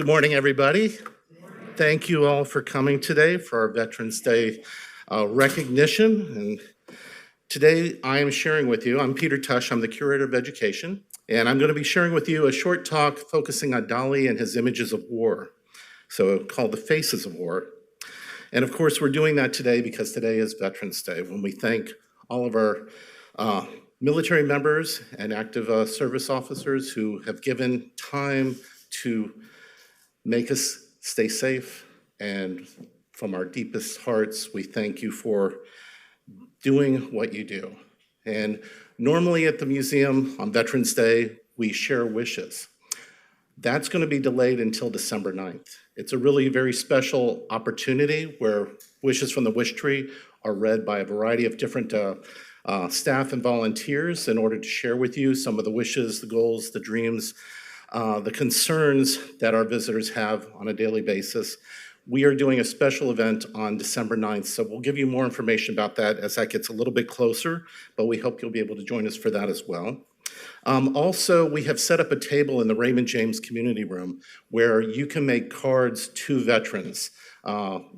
Good morning, everybody. Thank you all for coming today for our Veterans Day recognition. And today I am sharing with you, I'm Peter Tush, I'm the Curator of Education, and I'm going to be sharing with you a short talk focusing on Dali and his images of war, so called The Faces of War. And of course, we're doing that today because today is Veterans Day, when we thank all of our military members and active service officers who have given time to make us stay safe. And from our deepest hearts, we thank you for doing what you do. And normally at the museum on Veterans Day, we share wishes. That's going to be delayed until December 9th. It's a really very special opportunity where wishes from the wish tree are read by a variety of different staff and volunteers in order to share with you some of the wishes, the goals, the dreams, the concerns that our visitors have on a daily basis. We are doing a special event on December 9th, so we'll give you more information about that as that gets a little bit closer, but we hope you'll be able to join us for that as well. Also, we have set up a table in the Raymond James Community Room where you can make cards to veterans.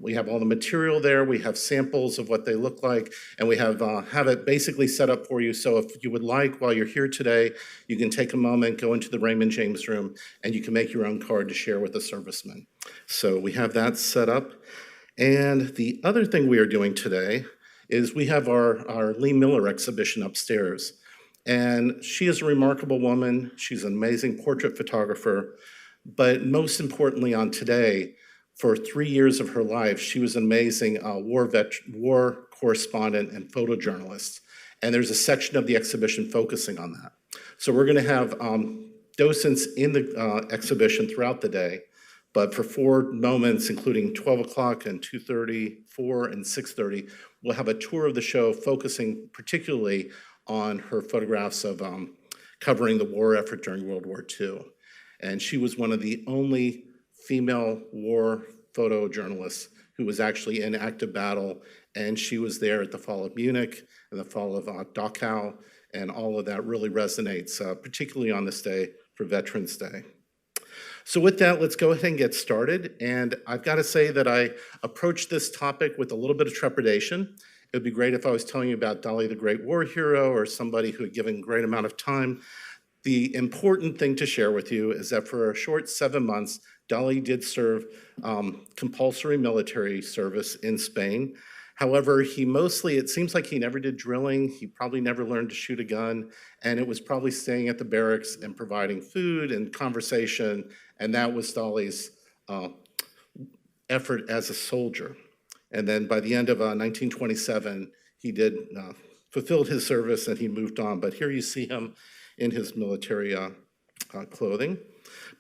We have all the material there, we have samples of what they look like, and we have it basically set up for you. So if you would like, while you're here today, you can take a moment, go into the Raymond James room, and you can make your own card to share with a serviceman. So we have that set up. And the other thing we are doing today is we have our Lee Miller exhibition upstairs. And she is a remarkable woman. She's an amazing portrait photographer. But most importantly on today, for 3 years of her life, she was an amazing war correspondent and photojournalist. And there's a section of the exhibition focusing on that. So we're going to have docents in the exhibition throughout the day. But for 4 moments, including 12 o'clock and 2:30, 4 and 6:30, we'll have a tour of the show focusing particularly on her photographs of covering the war effort during World War II. And she was one of the only female war photojournalists who was actually in active battle, and she was there at the fall of Munich and the fall of Dachau, and all of that really resonates, particularly on this day for Veterans Day. So with that, let's go ahead and get started. And I've got to say that I approached this topic with a little bit of trepidation. It would be great if I was telling you about Dali, the great war hero, or somebody who had given a great amount of time. The important thing to share with you is that for a short 7 months, Dali did serve compulsory military service in Spain. However, it seems like he never did drilling. He probably never learned to shoot a gun, and it was probably staying at the barracks and providing food and conversation, and that was Dali's effort as a soldier. And then by the end of 1927, he did fulfilled his service and he moved on. But here you see him in his military clothing.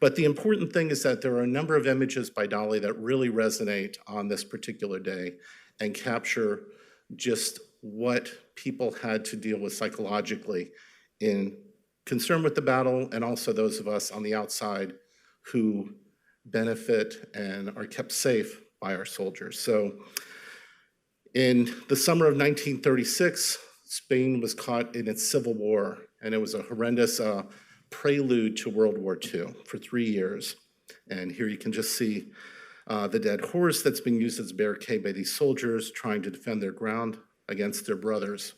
But the important thing is that there are a number of images by Dali that really resonate on this particular day and capture just what people had to deal with psychologically in concern with the battle, and also those of us on the outside who benefit and are kept safe by our soldiers. So in the summer of 1936, Spain was caught in its civil war, and it was a horrendous prelude to World War II for 3 years. And here you can just see the dead horse that's being used as a barricade by these soldiers trying to defend their ground against their brothers.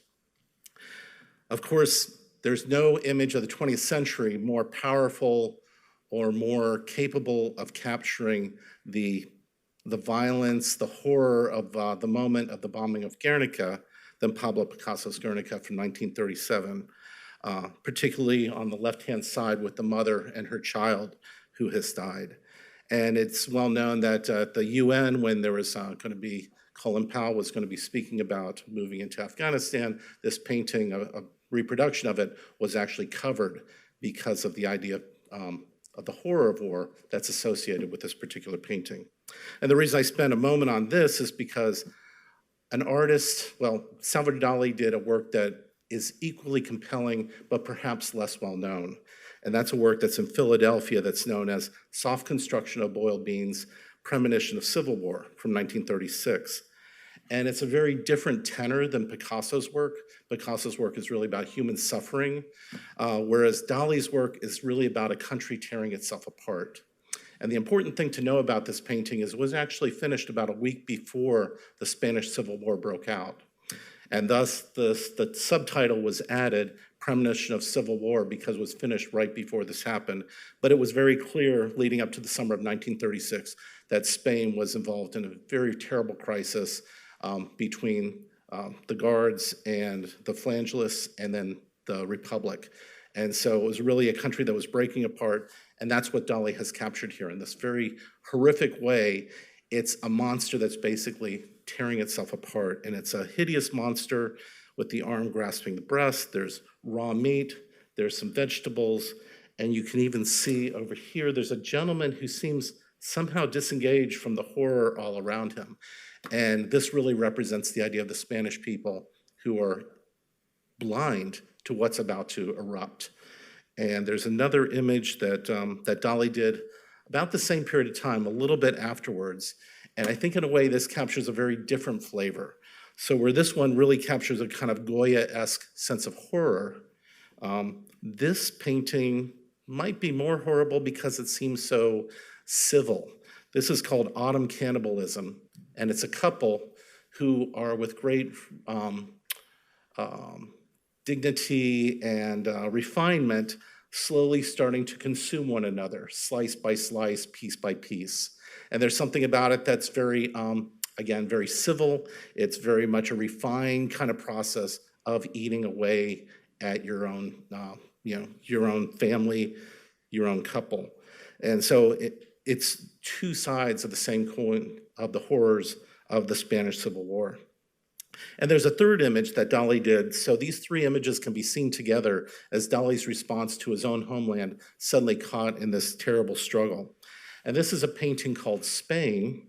Of course, there's no image of the 20th century more powerful or more capable of capturing the violence, the horror of the moment of the bombing of Guernica than Pablo Picasso's Guernica from 1937, particularly on the left-hand side with the mother and her child who has died. And it's well known that at the UN, when there was going to be, Colin Powell was going to be speaking about moving into Afghanistan, this painting, a reproduction of it, was actually covered because of the idea of the horror of war that's associated with this particular painting. And the reason I spent a moment on this is because an artist, Salvador Dali did a work that is equally compelling, but perhaps less well known. And that's a work that's in Philadelphia that's known as Soft Construction of Boiled Beans, Premonition of Civil War from 1936. And it's a very different tenor than Picasso's work. Picasso's work is really about human suffering, whereas Dali's work is really about a country tearing itself apart. And the important thing to know about this painting is it was actually finished about a week before the Spanish Civil War broke out. And thus the subtitle was added, Premonition of Civil War, because it was finished right before this happened. But it was very clear leading up to the summer of 1936 that Spain was involved in a very terrible crisis between the Guards and the Flangelists and then the Republic. And so it was really a country that was breaking apart, and that's what Dali has captured here in this very horrific way. It's a monster that's basically tearing itself apart, and it's a hideous monster with the arm grasping the breast. There's raw meat, there's some vegetables, and you can even see over here, there's a gentleman who seems somehow disengaged from the horror all around him. And this really represents the idea of the Spanish people who are blind to what's about to erupt. And there's another image that, that Dali did about the same period of time, a little bit afterwards. And I think in a way this captures a very different flavor. So where this one really captures a kind of Goya-esque sense of horror, this painting might be more horrible because it seems so civil. This is called Autumn Cannibalism, and it's a couple who are with great dignity and refinement, slowly starting to consume one another, slice by slice, piece by piece. And there's something about it that's very, again, very civil. It's very much a refined kind of process of eating away at your own, your own family, your own couple. And so it's two sides of the same coin of the horrors of the Spanish Civil War. And there's a third image that Dali did. So these three images can be seen together as Dali's response to his own homeland suddenly caught in this terrible struggle. And this is a painting called Spain.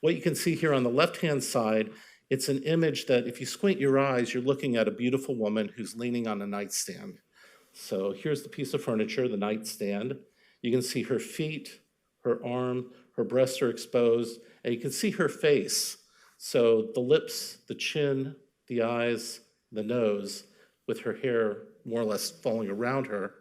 What you can see here on the left-hand side, it's an image that if you squint your eyes, you're looking at a beautiful woman who's leaning on a nightstand. So here's the piece of furniture, the nightstand. You can see her feet, her arm, her breasts are exposed, and you can see her face. So the lips, the chin, the eyes, the nose, with her hair more or less falling around her.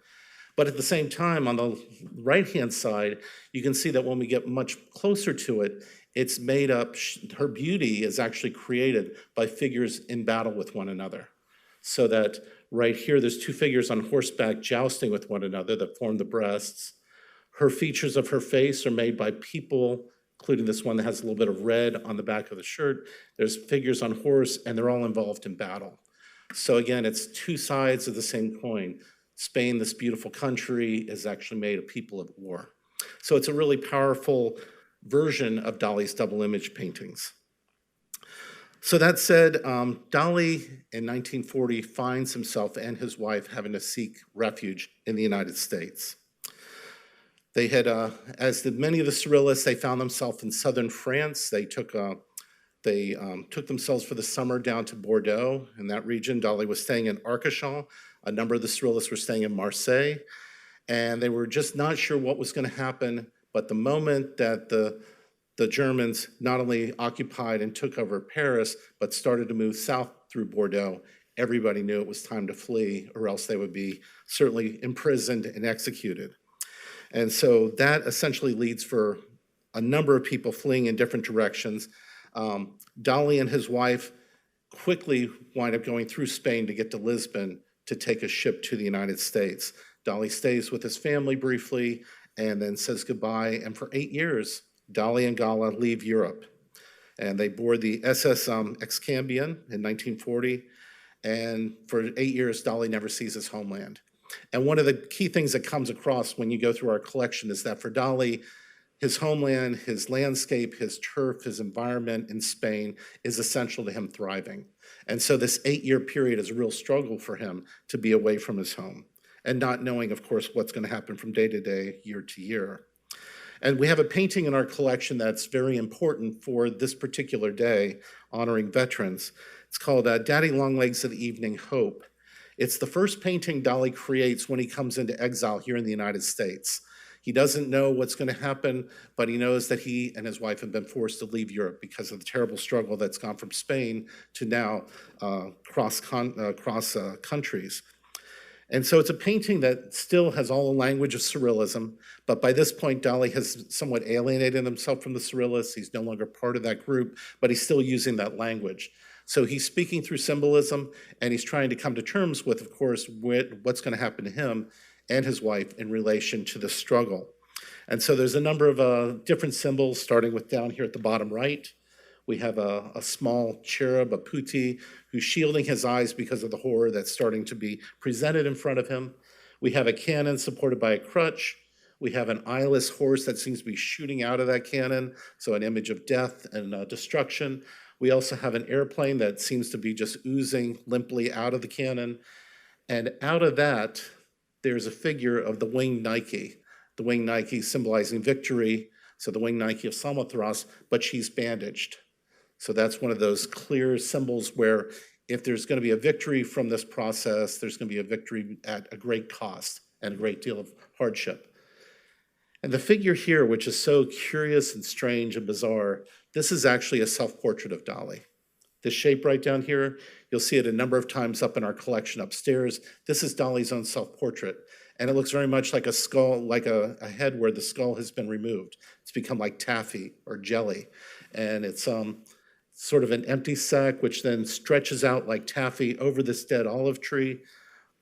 But at the same time, on the right-hand side, you can see that when we get much closer to it, it's made up, her beauty is actually created by figures in battle with one another. So that right here, there's two figures on horseback jousting with one another that form the breasts. Her features of her face are made by people, including this one that has a little bit of red on the back of the shirt. There's figures on horse, and they're all involved in battle. So again, it's two sides of the same coin. Spain, this beautiful country, is actually made of people at war. So it's a really powerful version of Dali's double image paintings. So that said, Dali in 1940 finds himself and his wife having to seek refuge in the United States. They had, as did many of the surrealists, they found themselves in southern France. They took themselves for the summer down to Bordeaux. In that region, Dali was staying in Arcachon. A number of the surrealists were staying in Marseille. And they were just not sure what was going to happen. But the moment that the Germans not only occupied and took over Paris, but started to move south through Bordeaux, everybody knew it was time to flee, or else they would be certainly imprisoned and executed. And so that essentially leads for a number of people fleeing in different directions. Dali and his wife quickly wind up going through Spain to get to Lisbon to take a ship to the United States. Dali stays with his family briefly and then says goodbye. And for 8 years, Dali and Gala leave Europe. And they board the SS Excambian in 1940. And for 8 years, Dali never sees his homeland. And one of the key things that comes across when you go through our collection is that for Dali, his homeland, his landscape, his turf, his environment in Spain is essential to him thriving. And so this 8-year period is a real struggle for him to be away from his home and not knowing, of course, what's going to happen from day to day, year to year. And we have a painting in our collection that's very important for this particular day, honoring veterans. It's called Daddy Longlegs of the Evening Hope. It's the first painting Dali creates when he comes into exile here in the United States. He doesn't know what's going to happen, but he knows that he and his wife have been forced to leave Europe because of the terrible struggle that's gone from Spain to now cross countries. And so it's a painting that still has all the language of surrealism, but by this point, Dali has somewhat alienated himself from the surrealists. He's no longer part of that group, but he's still using that language. So he's speaking through symbolism, and he's trying to come to terms with, of course, what's going to happen to him and his wife in relation to the struggle. And so there's a number of different symbols, starting with down here at the bottom right. We have a small cherub, a putti, who's shielding his eyes because of the horror that's starting to be presented in front of him. We have a cannon supported by a crutch. We have an eyeless horse that seems to be shooting out of that cannon, so an image of death and destruction. We also have an airplane that seems to be just oozing limply out of the cannon. And out of that, there's a figure of the winged Nike. The winged Nike symbolizing victory, so the winged Nike of Samothrace, but she's bandaged. So that's one of those clear symbols where if there's going to be a victory from this process, there's going to be a victory at a great cost and a great deal of hardship. And the figure here, which is so curious and strange and bizarre, this is actually a self-portrait of Dali. This shape right down here, you'll see it a number of times up in our collection upstairs. This is Dali's own self-portrait. And it looks very much like a skull, like a head where the skull has been removed. It's become like taffy or jelly. And it's sort of an empty sack, which then stretches out like taffy over this dead olive tree,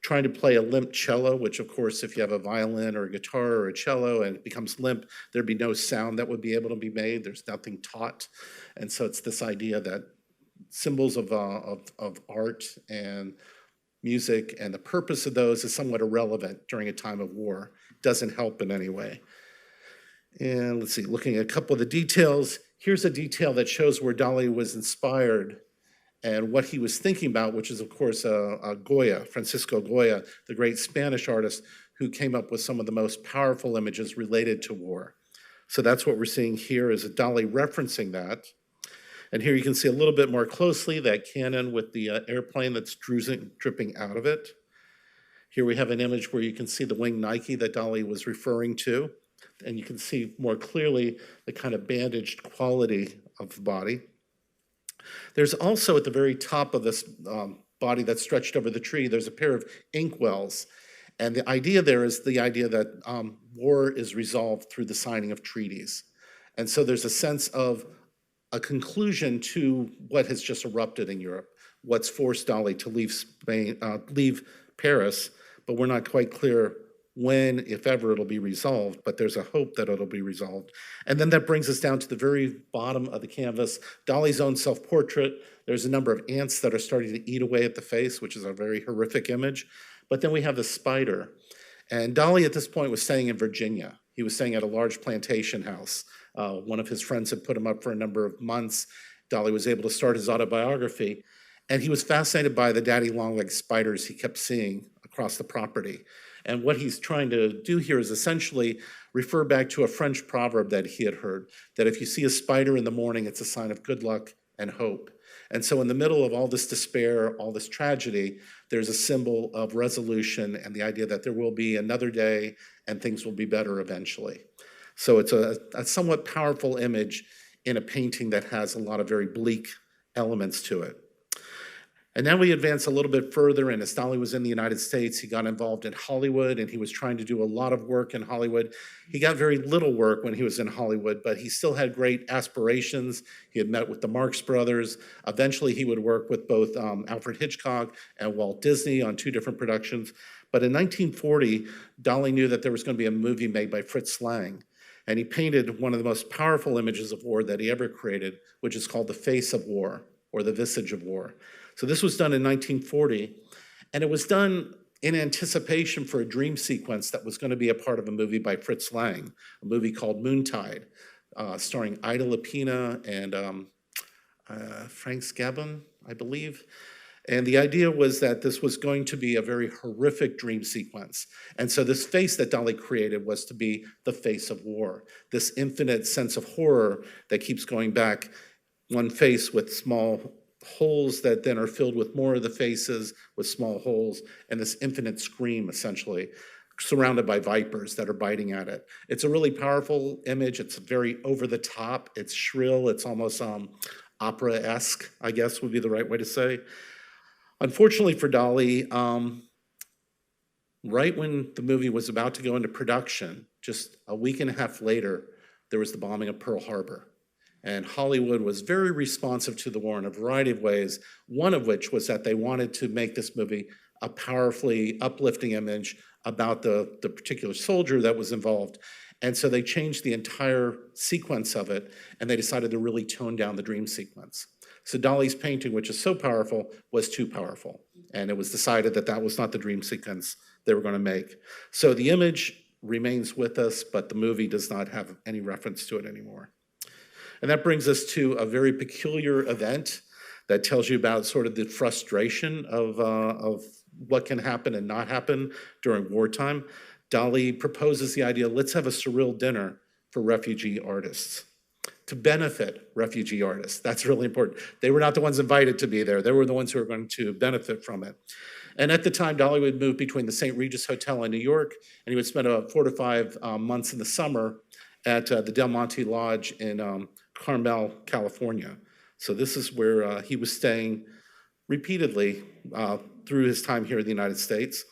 trying to play a limp cello, which of course, if you have a violin or a guitar or a cello and it becomes limp, there'd be no sound that would be able to be made. There's nothing taut. And so it's this idea that symbols of art and music and the purpose of those is somewhat irrelevant during a time of war. It doesn't help in any way. And let's see, looking at a couple of the details, here's a detail that shows where Dali was inspired and what he was thinking about, which is, of course, Goya, Francisco Goya, the great Spanish artist who came up with some of the most powerful images related to war. So that's what we're seeing here is a Dali referencing that. And here you can see a little bit more closely that cannon with the airplane that's dripping out of it. Here we have an image where you can see the winged Nike that Dali was referring to. And you can see more clearly the kind of bandaged quality of the body. There's also at the very top of this body that's stretched over the tree, there's a pair of inkwells. And the idea there is the idea that war is resolved through the signing of treaties. And so there's a sense of a conclusion to what has just erupted in Europe, what's forced Dali to leave Paris, but we're not quite clear when, if ever, it'll be resolved, but there's a hope that it'll be resolved. And then that brings us down to the very bottom of the canvas, Dali's own self-portrait. There's a number of ants that are starting to eat away at the face, which is a very horrific image. But then we have the spider. And Dali at this point was staying in Virginia. He was staying at a large plantation house. One of his friends had put him up for a number of months. Dali was able to start his autobiography. And he was fascinated by the Daddy Longlegs spiders he kept seeing across the property. And what he's trying to do here is essentially refer back to a French proverb that he had heard, that if you see a spider in the morning, it's a sign of good luck and hope. And so in the middle of all this despair, all this tragedy, there's a symbol of resolution and the idea that there will be another day and things will be better eventually. So it's a somewhat powerful image in a painting that has a lot of very bleak elements to it. And now we advance a little bit further, and as Dali was in the United States, he got involved in Hollywood, and he was trying to do a lot of work in Hollywood. He got very little work when he was in Hollywood, but he still had great aspirations. He had met with the Marx Brothers. Eventually, he would work with both Alfred Hitchcock and Walt Disney on 2 different productions. But in 1940, Dali knew that there was going to be a movie made by Fritz Lang, and he painted one of the most powerful images of war that he ever created, which is called The Face of War, or The Visage of War. So this was done in 1940, and it was done in anticipation for a dream sequence that was going to be a part of a movie by Fritz Lang, a movie called Moontide, starring Ida Lupino and Frank Scabon, I believe. And the idea was that this was going to be a very horrific dream sequence. And so this face that Dali created was to be the face of war, this infinite sense of horror that keeps going back, one face with small holes that then are filled with more of the faces with small holes, and this infinite scream, essentially, surrounded by vipers that are biting at it. It's a really powerful image. It's very over the top. It's shrill. It's almost opera-esque, I guess would be the right way to say. Unfortunately for Dali, Right when the movie was about to go into production, just a week and a half later, there was the bombing of Pearl Harbor. And Hollywood was very responsive to the war in a variety of ways, one of which was that they wanted to make this movie a powerfully uplifting image about the particular soldier that was involved. And so they changed the entire sequence of it, and they decided to really tone down the dream sequence. So Dali's painting, which is so powerful, was too powerful. And it was decided that that was not the dream sequence they were going to make. So the image remains with us, but the movie does not have any reference to it anymore. And that brings us to a very peculiar event that tells you about sort of the frustration of what can happen and not happen during wartime. Dali proposes the idea, let's have a surreal dinner for refugee artists, to benefit refugee artists. That's really important. They were not the ones invited to be there. They were the ones who were going to benefit from it. And at the time, Dali would move between the St. Regis Hotel in New York, and he would spend about 4 to 5 months in the summer at the Del Monte Lodge in Carmel, California. So this is where he was staying repeatedly through his time here in the United States.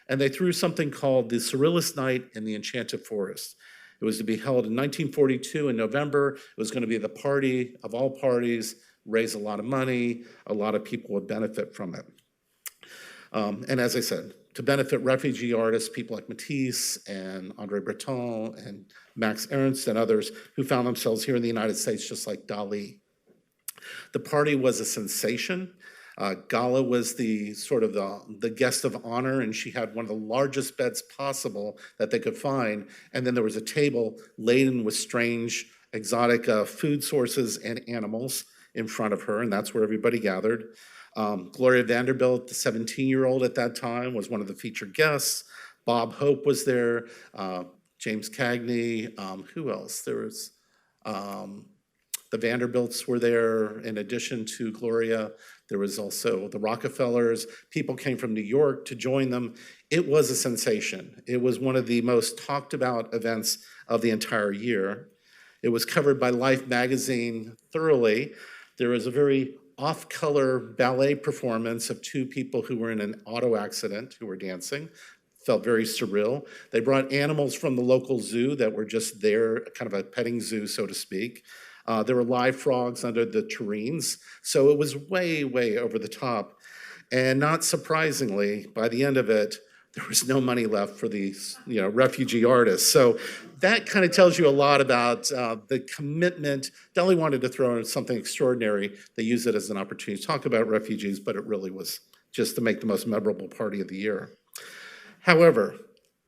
And they threw something called the Surrealist Night in the Enchanted Forest. It was to be held in 1942 in November. It was going to be the party of all parties, raise a lot of money, a lot of people would benefit from it. And as I said, to benefit refugee artists, people like Matisse and André Breton and Max Ernst and others who found themselves here in the United States just like Dali. The party was a sensation. Gala was the sort of the guest of honor, and she had one of the largest beds possible that they could find. And then there was a table laden with strange, exotic food sources and animals in front of her, and that's where everybody gathered. Gloria Vanderbilt, the 17-year-old at that time, was one of the featured guests. Bob Hope was there, James Cagney, who else? There was, the Vanderbilts were there in addition to Gloria. There was also the Rockefellers. People came from New York to join them. It was a sensation. It was one of the most talked about events of the entire year. It was covered by Life magazine thoroughly. There was a very off-color ballet performance of 2 people who were in an auto accident who were dancing. Felt very surreal. They brought animals from the local zoo that were just there, kind of a petting zoo, so to speak. There were live frogs under the tureens. So it was way, way over the top. And not surprisingly, by the end of it, there was no money left for these, refugee artists. So that kind of tells you a lot about the commitment. Dali wanted to throw in something extraordinary. They used it as an opportunity to talk about refugees, but it really was just to make the most memorable party of the year. However,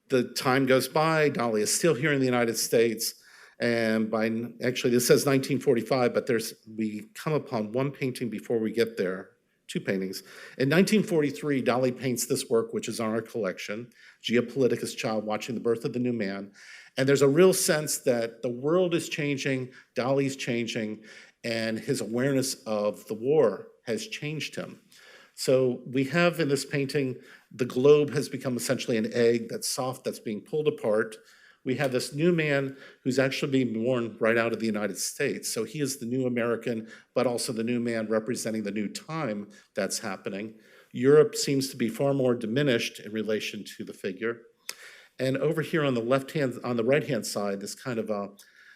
the time goes by. Dali is still here in the United States. And actually, this says 1945, but we come upon one painting before we get there. 2 paintings. In 1943, Dali paints this work, which is on our collection, Geopoliticus Child Watching the Birth of the New Man. And there's a real sense that the world is changing, Dali's changing, and his awareness of the war has changed him. So we have in this painting, the globe has become essentially an egg that's soft, that's being pulled apart. We have this new man who's actually being born right out of the United States. So he is the new American, but also the new man representing the new time that's happening. Europe seems to be far more diminished in relation to the figure. And over here on the right-hand side, this kind of a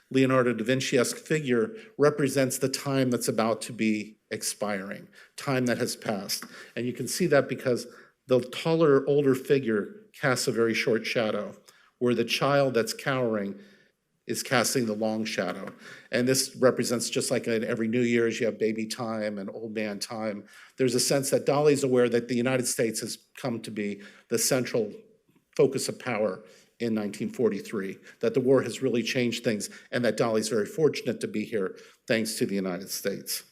Leonardo da Vinci-esque figure represents the time that's about to be expiring, time that has passed. And you can see that because the taller, older figure casts a very short shadow, where the child that's cowering is casting the long shadow. And this represents, just like in every New Year's, you have baby time and old man time. There's a sense that Dali's aware that the United States has come to be the central focus of power in 1943, that the war has really changed things, and that Dali's very fortunate to be here thanks to the United States.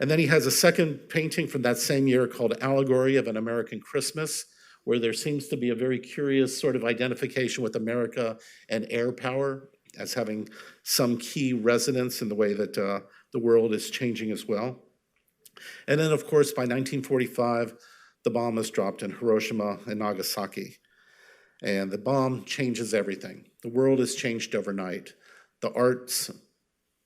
And then he has a second painting from that same year called Allegory of an American Christmas, where there seems to be a very curious sort of identification with America and air power as having some key resonance in the way that the world is changing as well. And then, of course, by 1945, the bomb is dropped in Hiroshima and Nagasaki. And the bomb changes everything. The world has changed overnight. The arts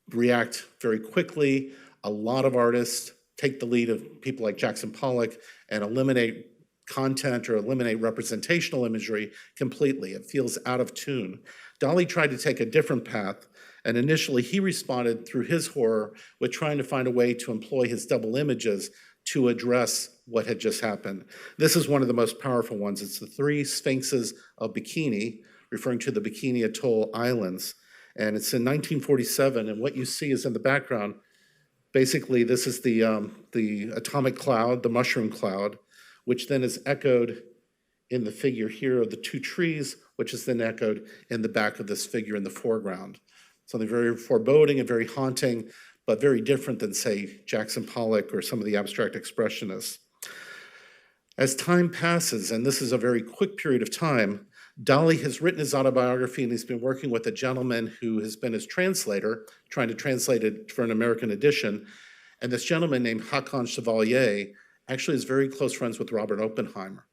react very quickly. A lot of artists take the lead of people like Jackson Pollock and eliminate content or eliminate representational imagery completely. It feels out of tune. Dali tried to take a different path, and initially he responded through his horror with trying to find a way to employ his double images to address what had just happened. This is one of the most powerful ones. It's the three sphinxes of Bikini, referring to the Bikini Atoll Islands. And it's in 1947, and what you see is in the background, basically this is the atomic cloud, the mushroom cloud, which then is echoed in the figure here of the two trees, which is then echoed in the back of this figure in the foreground. Something very foreboding and very haunting, but very different than, say, Jackson Pollock or some of the abstract expressionists. As time passes, and this is a very quick period of time, Dali has written his autobiography, and he's been working with a gentleman who has been his translator, trying to translate it for an American edition. And this gentleman named Hakan Chevalier actually is very close friends with Robert Oppenheimer,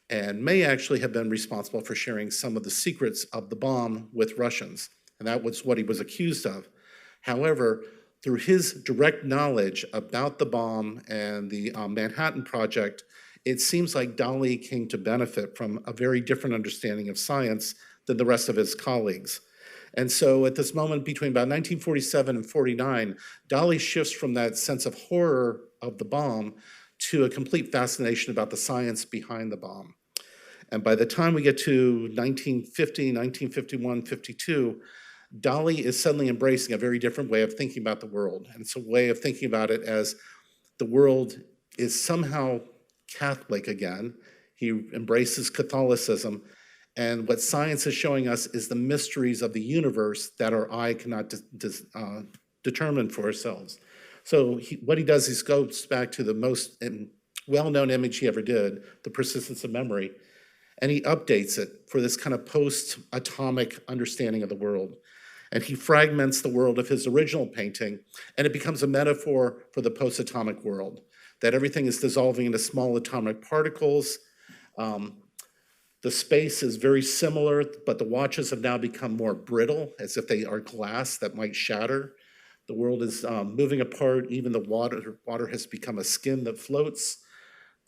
and may actually have been responsible for sharing some of the secrets of the bomb with Russians. And that was what he was accused of. However, through his direct knowledge about the bomb and the Manhattan Project, it seems like Dali came to benefit from a very different understanding of science than the rest of his colleagues. And so at this moment between about 1947 and 49, Dali shifts from that sense of horror of the bomb to a complete fascination about the science behind the bomb. And by the time we get to 1950, 1951, 52, Dali is suddenly embracing a very different way of thinking about the world. And it's a way of thinking about it as the world is somehow Catholic again. He embraces Catholicism. And what science is showing us is the mysteries of the universe that our eye cannot determine for ourselves. So what he does is goes back to the most well-known image he ever did, the persistence of memory, and he updates it for this kind of post-atomic understanding of the world. And he fragments the world of his original painting, and it becomes a metaphor for the post-atomic world, that everything is dissolving into small atomic particles. The space is very similar, but the watches have now become more brittle, as if they are glass that might shatter. The world is moving apart. Even the water has become a skin that floats.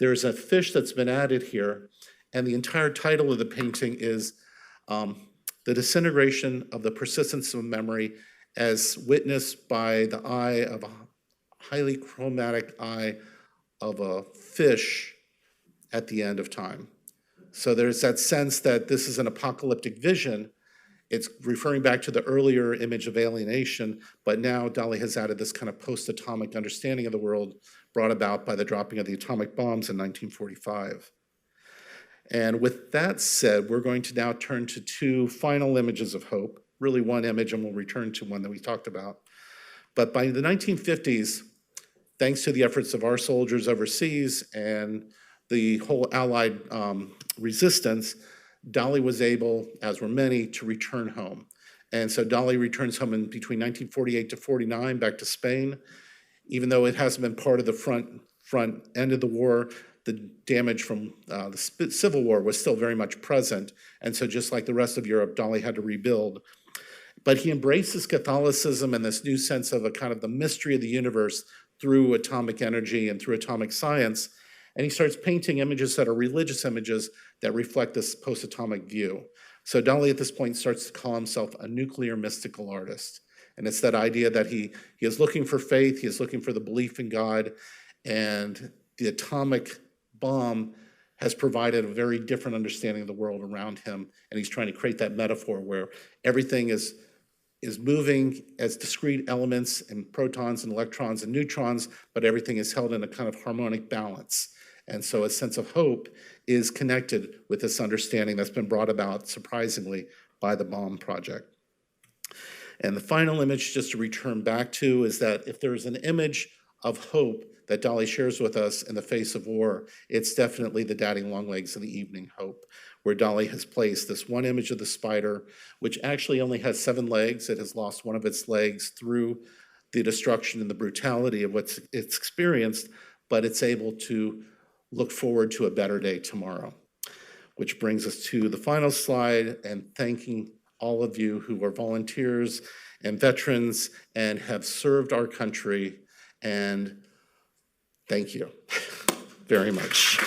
There's a fish that's been added here, and the entire title of the painting is The Disintegration of the Persistence of Memory as Witnessed by the Eye of a Highly Chromatic Eye of a Fish at the End of Time. So there's that sense that this is an apocalyptic vision. It's referring back to the earlier image of alienation, but now Dali has added this kind of post-atomic understanding of the world brought about by the dropping of the atomic bombs in 1945. And with that said, we're going to now turn to two final images of hope, really one image, and we'll return to one that we talked about. But by the 1950s, thanks to the efforts of our soldiers overseas and the whole Allied resistance, Dali was able, as were many, to return home. And so Dali returns home in between 1948 to 49 back to Spain. Even though it hasn't been part of the front end of the war, the damage from the Civil War was still very much present. And so just like the rest of Europe, Dali had to rebuild. But he embraces Catholicism and this new sense of a kind of the mystery of the universe through atomic energy and through atomic science. And he starts painting images that are religious images that reflect this post-atomic view. So Dali at this point starts to call himself a nuclear mystical artist. And it's that idea that he is looking for faith, he is looking for the belief in God, and the atomic bomb has provided a very different understanding of the world around him. And he's trying to create that metaphor where everything is moving as discrete elements and protons and electrons and neutrons, but everything is held in a kind of harmonic balance. And so a sense of hope is connected with this understanding that's been brought about, surprisingly, by the bomb project. And the final image, just to return back to, is that if there's an image of hope that Dali shares with us in the face of war, it's definitely the Daddy Longlegs and the Evening Hope, where Dali has placed this one image of the spider, which actually only has 7 legs. It has lost one of its legs through the destruction and the brutality of what it's experienced, but it's able to look forward to a better day tomorrow. Which brings us to the final slide, and thanking all of you who are volunteers and veterans and have served our country, and thank you very much.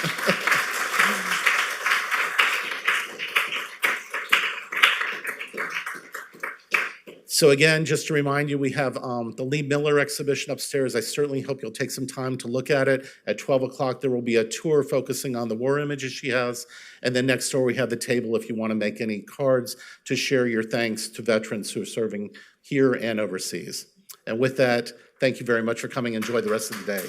So again, just to remind you, we have the Lee Miller exhibition upstairs. I certainly hope you'll take some time to look at it. At 12 o'clock, there will be a tour focusing on the war images she has. And then next door, we have the table if you want to make any cards to share your thanks to veterans who are serving here and overseas. And with that, thank you very much for coming. Enjoy the rest of the day.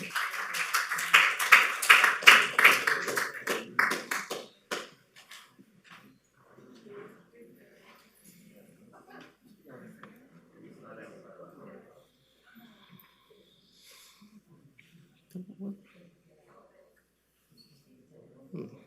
Hmm.